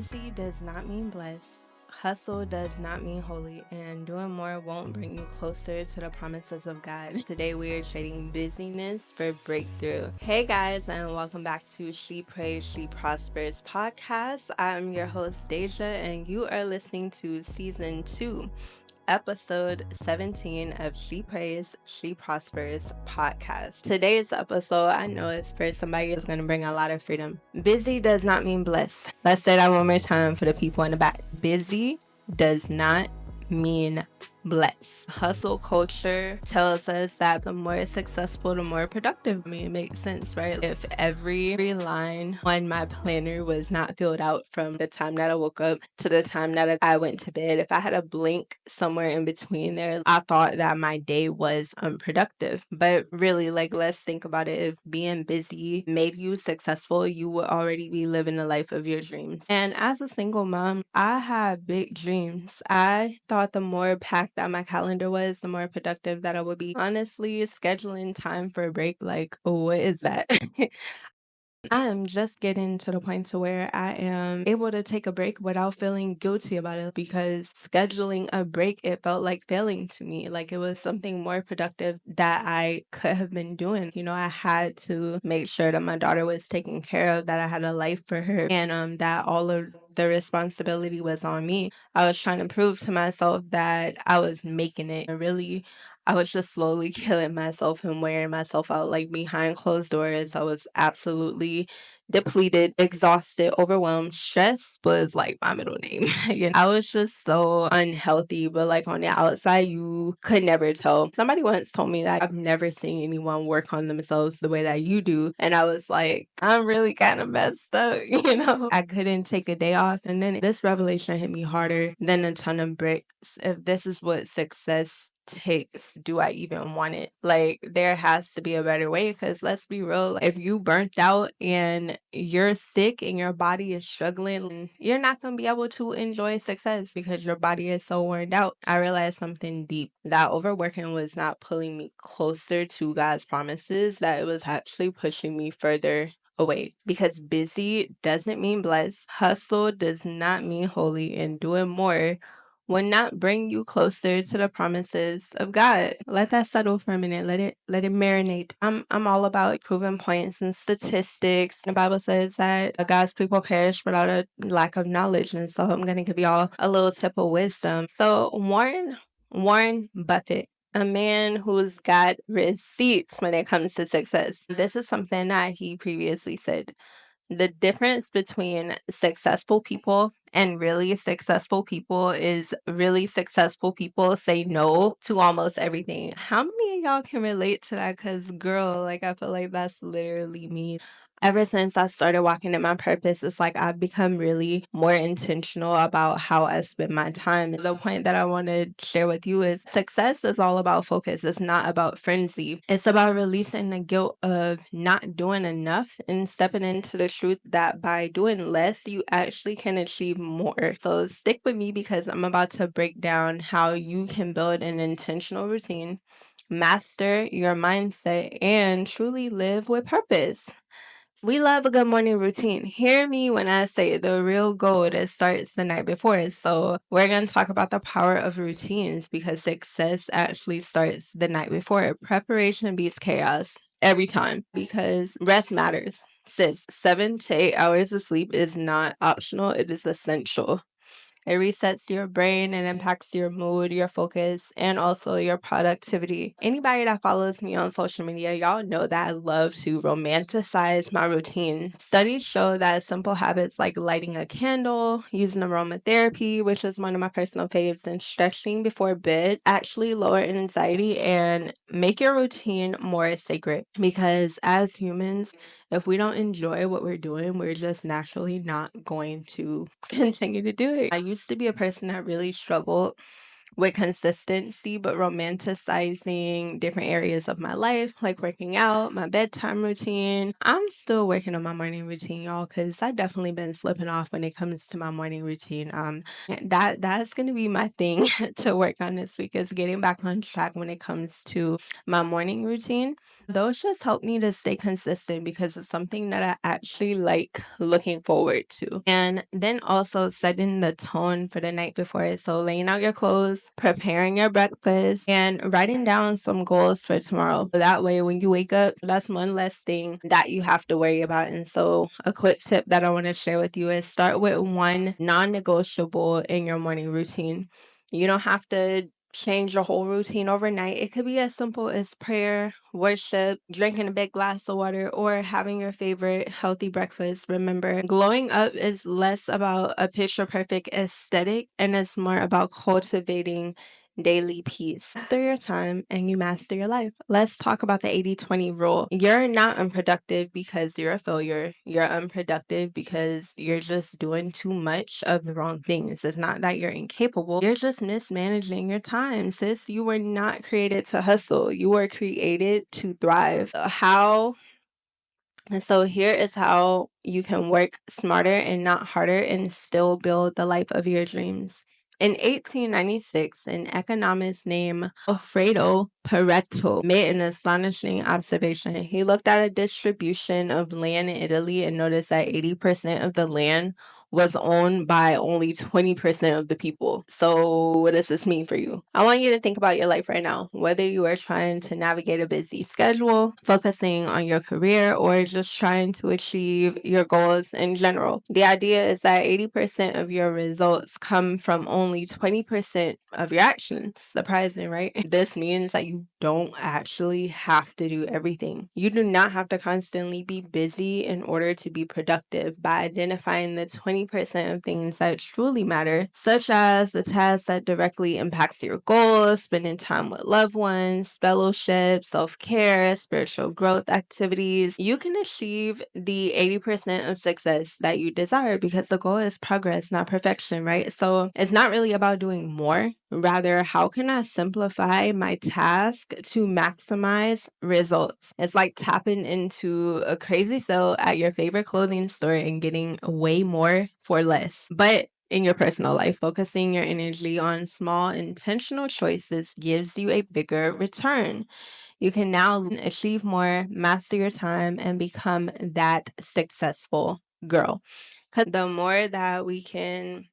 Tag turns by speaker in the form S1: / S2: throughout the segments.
S1: Busy does not mean blessed. Hustle does not mean holy, and doing more won't bring you closer to the promises of God. Today, we are trading busyness for breakthrough. Hey guys, and welcome back to She Prays, She Prospers podcast. I'm your host, Deja, and you are listening to season 2, episode 17 of She Prays, She Prospers podcast. Today's episode, I know it's for somebody who's going to bring a lot of freedom. Busy does not mean blessed. Let's say that one more time for the people in the back. Busy does not mean blessed. Hustle culture tells us that the more successful, the more productive. I mean, it makes sense, right? If every line on my planner was not filled out from the time that I woke up to the time that I went to bed, if I had a blank somewhere in between there, I thought that my day was unproductive. But really, let's think about it. If being busy made you successful, you would already be living the life of your dreams. And as a single mom, I had big dreams. I thought the more packed that my calendar was, the more productive that I would be. Honestly, scheduling time for a break, what is that? I am just getting to the point to where I am able to take a break without feeling guilty about it, because scheduling a break, it felt like failing to me. Like it was something more productive that I could have been doing. I had to make sure that my daughter was taken care of, that I had a life for her, and that all of the responsibility was on me. I was trying to prove to myself that I was making it. And really, I was just slowly killing myself and wearing myself out, like behind closed doors. I was absolutely depleted, exhausted, overwhelmed. Stress was like my middle name. I was just so unhealthy, but like on the outside, you could never tell. Somebody once told me that I've never seen anyone work on themselves the way that you do. And I was like, I'm really kind of messed up, I couldn't take a day off. And then this revelation hit me harder than a ton of bricks. If this is what success takes, do I even want it? Like, there has to be a better way, because let's be real, if you burnt out and you're sick and your body is struggling, you're not going to be able to enjoy success because your body is so worn out. I realized something deep, that overworking was not pulling me closer to God's promises, that it was actually pushing me further away. Because busy doesn't mean blessed, hustle does not mean holy, and doing more will not bring you closer to the promises of God. Let that settle for a minute. Let it marinate. I'm all about proving points and statistics. The Bible says that God's people perish without a lack of knowledge. And so I'm gonna give y'all a little tip of wisdom. So Warren Buffett, a man who's got receipts when it comes to success. This is something that he previously said. The difference between successful people and really successful people is really successful people say no to almost everything. How many of y'all can relate to that? Because, girl, I feel like that's literally me. Ever since I started walking in my purpose, it's like I've become really more intentional about how I spend my time. The point that I want to share with you is success is all about focus. It's not about frenzy. It's about releasing the guilt of not doing enough and stepping into the truth that by doing less, you actually can achieve more. So stick with me, because I'm about to break down how you can build an intentional routine, master your mindset, and truly live with purpose. We love a good morning routine. Hear me when I say the real gold, it starts the night before. So we're going to talk about the power of routines, because success actually starts the night before. Preparation beats chaos every time, because rest matters. Sis, 7 to 8 hours of sleep is not optional. It is essential. It resets your brain and impacts your mood, your focus, and also your productivity. Anybody that follows me on social media, y'all know that I love to romanticize my routine. Studies show that simple habits like lighting a candle, using aromatherapy, which is one of my personal faves, and stretching before bed actually lower anxiety and make your routine more sacred. Because as humans, if we don't enjoy what we're doing, we're just naturally not going to continue to do it. I used to be a person that really struggled with consistency, but romanticizing different areas of my life, like working out, my bedtime routine. I'm still working on my morning routine, y'all, because I definitely been slipping off when it comes to my morning routine. That's gonna be my thing to work on this week is getting back on track when it comes to my morning routine. Those just help me to stay consistent because it's something that I actually like looking forward to. And then also setting the tone for the night before. So laying out your clothes, preparing your breakfast, and writing down some goals for tomorrow. That way, when you wake up, that's one less thing that you have to worry about. And so, a quick tip that I want to share with you is start with one non negotiable in your morning routine. You don't have to change your whole routine overnight. It could be as simple as prayer, worship, drinking a big glass of water, or having your favorite healthy breakfast. Remember, glowing up is less about a picture perfect aesthetic and it's more about cultivating daily peace. Master your time and you master your life. Let's talk about the 80-20 rule. You're not unproductive because you're a failure. You're unproductive because you're just doing too much of the wrong things. It's not that you're incapable. You're just mismanaging your time, sis. You were not created to hustle. You were created to thrive. How and so here is how you can work smarter and not harder and still build the life of your dreams. In 1896, an economist named Alfredo Pareto made an astonishing observation. He looked at a distribution of land in Italy and noticed that 80% of the land was owned by only 20% of the people. So, what does this mean for you? I want you to think about your life right now, whether you are trying to navigate a busy schedule, focusing on your career, or just trying to achieve your goals in general. The idea is that 80% of your results come from only 20% of your actions. Surprising, right? This means that you don't actually have to do everything. You do not have to constantly be busy in order to be productive. By identifying the 20% of things that truly matter, such as the tasks that directly impacts your goals, spending time with loved ones, fellowship, self-care, spiritual growth activities, you can achieve the 80% of success that you desire because the goal is progress, not perfection, right? So it's not really about doing more. Rather, how can I simplify my task to maximize results? It's like tapping into a crazy sale at your favorite clothing store and getting way more for less. But in your personal life, focusing your energy on small intentional choices gives you a bigger return. You can now achieve more, master your time, and become that successful girl. Because the more that we can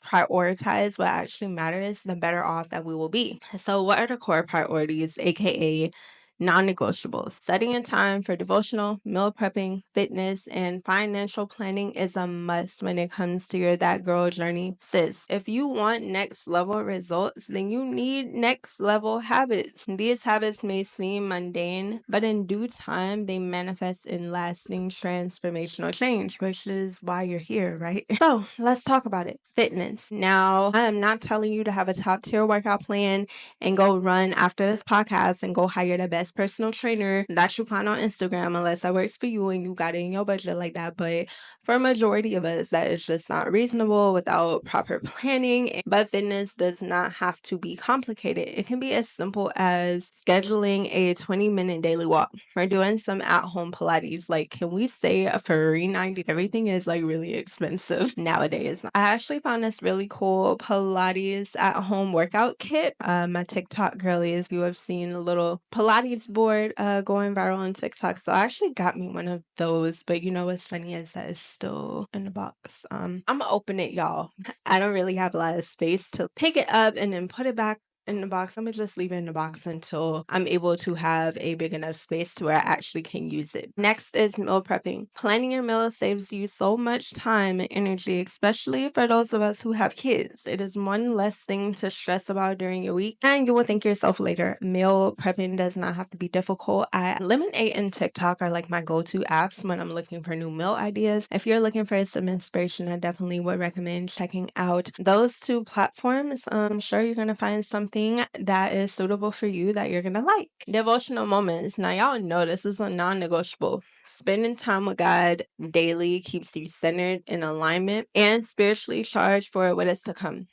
S1: prioritize what actually matters, the better off that we will be. So, what are the core priorities, aka non negotiables? Setting a time for devotional, meal prepping, fitness, and financial planning is a must when it comes to your That Girl journey. Sis, if you want next level results, then you need next level habits. These habits may seem mundane, but in due time, they manifest in lasting transformational change, which is why you're here, right? So let's talk about it. Fitness. Now, I am not telling you to have a top tier workout plan and go run after this podcast and go hire the best personal trainer that you find on Instagram, unless that works for you and you got it in your budget like that. But for a majority of us, that is just not reasonable without proper planning. But fitness does not have to be complicated. It can be as simple as scheduling a 20-minute daily walk or doing some at-home Pilates. Like, can we say a free 90? Everything is like really expensive nowadays. I actually found this really cool Pilates at-home workout kit. My TikTok girlies, you have seen a little Pilates board going viral on TikTok. So I actually got me one of those. But you know what's funny is that it's still in the box. I'm gonna open it, y'all. I don't really have a lot of space to pick it up and then put it back in the box. I'm gonna just leave it in the box until I'm able to have a big enough space to where I actually can use it. Next is meal prepping. Planning your meals saves you so much time and energy, especially for those of us who have kids. It is one less thing to stress about during your week, and you will thank yourself later. Meal prepping does not have to be difficult. Lemonade and TikTok are like my go-to apps when I'm looking for new meal ideas. If you're looking for some inspiration, I definitely would recommend checking out those two platforms. I'm sure you're gonna find something that is suitable for you that you're gonna like. Devotional moments. Now, y'all know this is a non negotiable. Spending time with God daily keeps you centered in alignment and spiritually charged for what is to come.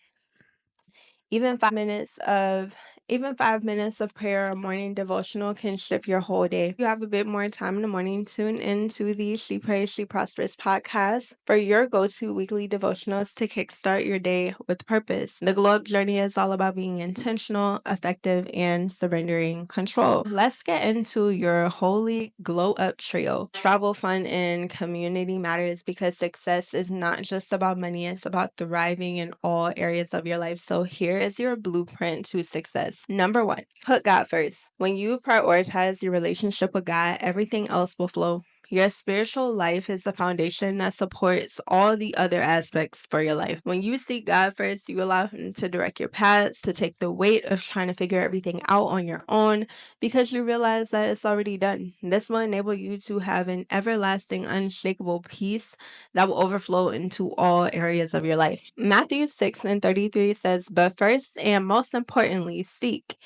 S1: Even 5 minutes of prayer or morning devotional can shift your whole day. If you have a bit more time in the morning, tune into the She Prays, She Prospers podcast for your go-to weekly devotionals to kickstart your day with purpose. The Glow Up journey is all about being intentional, effective, and surrendering control. Let's get into your holy glow up trio. Travel, fun, and community matters because success is not just about money, it's about thriving in all areas of your life. So here is your blueprint to success. Number one, put God first. When you prioritize your relationship with God, everything else will flow. Your spiritual life is the foundation that supports all the other aspects for your life. When you seek God first, you allow Him to direct your paths, to take the weight of trying to figure everything out on your own, because you realize that it's already done. This will enable you to have an everlasting, unshakable peace that will overflow into all areas of your life. Matthew 6:33 says, "But first and most importantly, seek,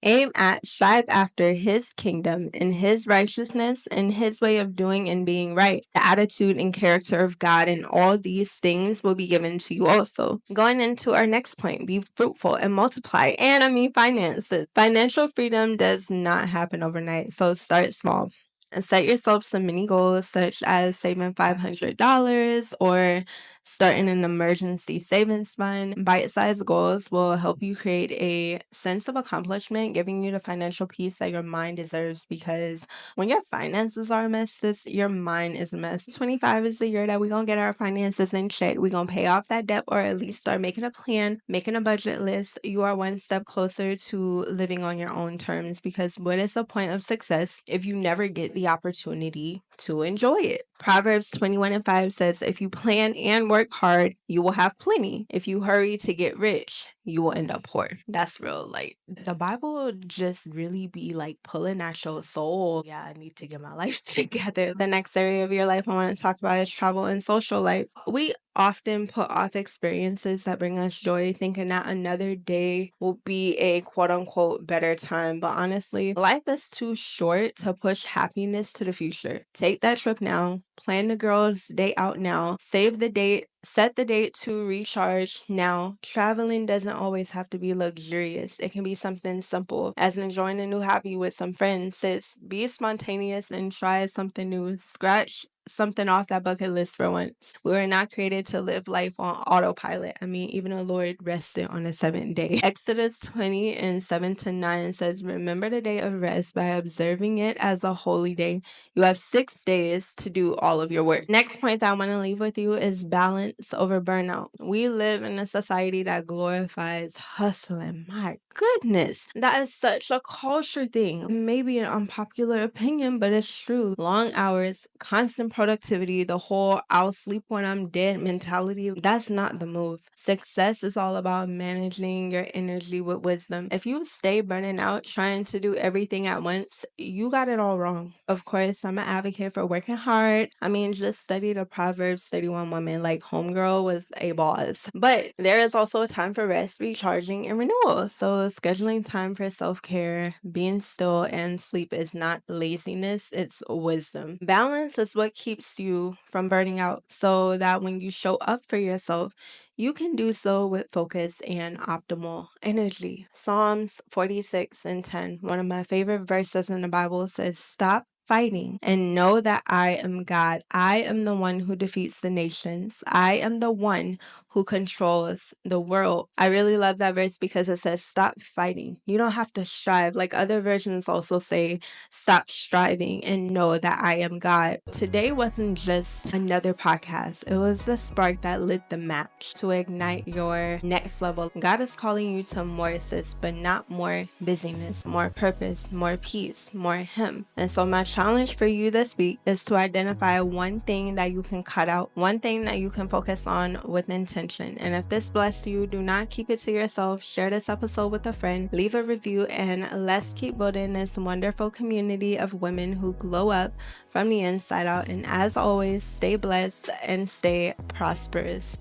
S1: aim at, strive after His kingdom and His righteousness and His way of doing and being right. The attitude and character of God, and all these things will be given to you also." Going into our next point, be fruitful and multiply. And I mean finances. Financial freedom does not happen overnight, so start small. And set yourself some mini goals such as saving $500 or starting an emergency savings fund. Bite-sized goals will help you create a sense of accomplishment, giving you the financial peace that your mind deserves, because when your finances are a mess, your mind is a mess. 25 is the year that we're going to get our finances in check. We're going to pay off that debt, or at least start making a plan, making a budget list. You are one step closer to living on your own terms, because what is the point of success if you never get the opportunity to enjoy it? Proverbs 21:5 says, "If you plan and work hard, you will have plenty. If you hurry to get rich, you will end up poor." That's real. Like, the Bible just really be like pulling at your soul. Yeah, I need to get my life together. The next area of your life I want to talk about is travel and social life. We often put off experiences that bring us joy, thinking that another day will be a quote unquote better time. But honestly, life is too short to push happiness to the future. Take that trip now. Plan the girls' day out now. Save the date. Set the date to recharge now. Traveling doesn't always have to be luxurious. It can be something simple as enjoying a new hobby with some friends. Be spontaneous and try something new. Scratch something off that bucket list for once. We were not created to live life on autopilot. I mean, even the Lord rested on the seventh day. Exodus 20:7-9 says, "Remember the day of rest by observing it as a holy day. You have 6 days to do all of your work." Next point that I want to leave with you is balance over burnout. We live in a society that glorifies hustling. My goodness, that is such a culture thing. Maybe an unpopular opinion, but it's true. Long hours, constant productivity, the whole "I'll sleep when I'm dead" mentality, that's not the move. Success is all about managing your energy with wisdom. If you stay burning out trying to do everything at once, you got it all wrong. Of course, I'm an advocate for working hard. I mean, just study the Proverbs 31 woman. Like, homegirl was a boss. But there is also a time for rest, recharging, and renewal. So scheduling time for self-care, being still, and sleep is not laziness, it's wisdom. Balance is what keeps you from burning out, so that when you show up for yourself, you can do so with focus and optimal energy. Psalms 46:10, one of my favorite verses in the Bible, says, "Stop fighting and know that I am God. I am the one who defeats the nations. I am the one who controls the world." I really love that verse because it says stop fighting. You don't have to strive. Like, other versions also say stop striving and know that I am God. Today wasn't just another podcast. It was the spark that lit the match to ignite your next level. God is calling you to more, sis, but not more busyness, more purpose, more peace, more Him. And so my challenge for you this week is to identify one thing that you can cut out, one thing that you can focus on with intention. And if this blessed you, do not keep it to yourself. Share this episode with a friend, leave a review, and let's keep building this wonderful community of women who glow up from the inside out. And as always, stay blessed and stay prosperous.